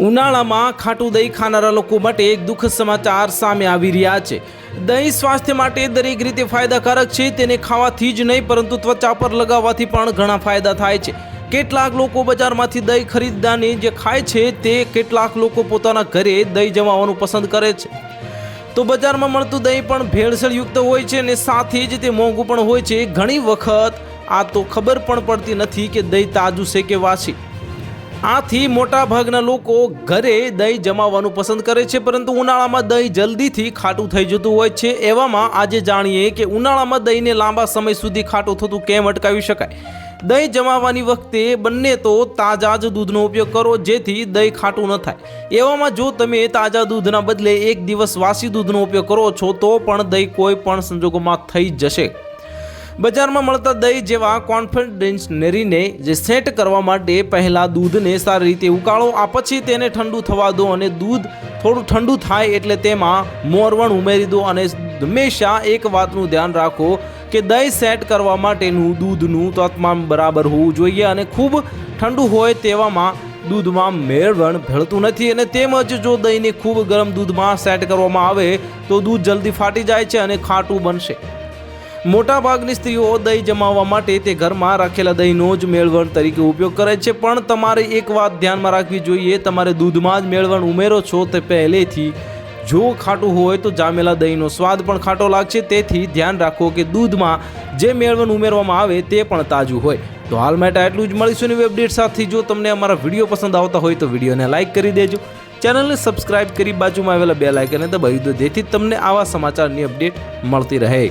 ઉનાળામાં ખાટું દહીં ખાનારા લોકો માટે એક દુઃખદ સમાચાર સામે આવી રહ્યા છે। દહીં સ્વાસ્થ્ય માટે દરેક રીતે ફાયદાકારક છે। તેને ખાવાથી જ નહીં પરંતુ ત્વચા પર લગાવવાથી પણ ઘણા ફાયદા થાય છે। કેટલાક લોકો બજારમાંથી દહીં ખરીદદાને જે ખાય છે તે કેટલાક લોકો પોતાના ઘરે દહીં જમાવવાનું પસંદ કરે છે। તો બજારમાં મળતું દહીં પણ ભેળસેળયુક્ત હોય છે અને સાથે જ તે મોંઘું પણ હોય છે। ઘણી વખત આ તો ખબર પણ પડતી નથી કે દહીં તાજું છે કે વાસી। આથી મોટા ભાગના લોકો ઘરે દહીં જમાવવાનું પસંદ કરે છે, પરંતુ ઉનાળામાં દહીં જલ્દીથી ખાટું થઈ જતું હોય છે। એવામાં આજે જાણીએ કે ઉનાળામાં દહીંને લાંબા સમય સુધી ખાટું થતું કેમ અટકાવી શકાય। દહીં જમાવવાની વખતે બંને તો તાજા જ દૂધનો ઉપયોગ કરો જેથી દહીં ખાટું ન થાય। એવામાં જો તમે તાજા દૂધના બદલે એક દિવસ વાસી દૂધનો ઉપયોગ કરો છો તો પણ દહીં કોઈ પણ સંજોગોમાં થઈ જશે। બજારમાં મળતા દહીં જેવા કોન્ફિડન્સનરીને જે સેટ કરવા માટે પહેલાં દૂધને સારી રીતે ઉકાળો। આ પછી તેને ઠંડુ થવા દો અને દૂધ થોડું ઠંડુ થાય એટલે તેમાં મોરવણ ઉમેરી દો અને હંમેશા એક વાતનું ધ્યાન રાખો કે દહીં સેટ કરવા માટેનું દૂધનું તાપમાન બરાબર હોવું જોઈએ અને ખૂબ ઠંડુ હોય તેવામાં દૂધમાં મેળવણ ભળતું નથી। અને તેમજ જો દહીંને ખૂબ ગરમ દૂધમાં સેટ કરવામાં આવે તો દૂધ જલ્દી ફાટી જાય છે અને ખાટું બનશે। મોટાભાગની સ્ત્રીઓ દહીં જમાવવા માટે તે ઘરમાં રાખેલા દહીંનો જ મેળવણ તરીકે ઉપયોગ કરે છે, પણ તમારે એક વાત ધ્યાનમાં રાખવી જોઈએ, તમારે દૂધમાં જ મેળવણ ઉમેરો છો તે પહેલેથી જો ખાટું હોય તો જામેલા દહીંનો સ્વાદ પણ ખાટો લાગશે। તેથી ધ્યાન રાખો કે દૂધમાં જે મેળવણ ઉમેરવામાં આવે તે પણ તાજું હોય। તો હાલ માટે આટલું જ, મળીશું નવી અપડેટ સાથે। જો તમને અમારા વિડીયો પસંદ આવતા હોય તો વિડીયોને લાઇક કરી દેજો, ચેનલને સબસ્ક્રાઇબ કરી બાજુમાં આવેલા બેલ આઇકનને દબાવી દો જેથી તમને આવા સમાચારની અપડેટ મળતી રહે।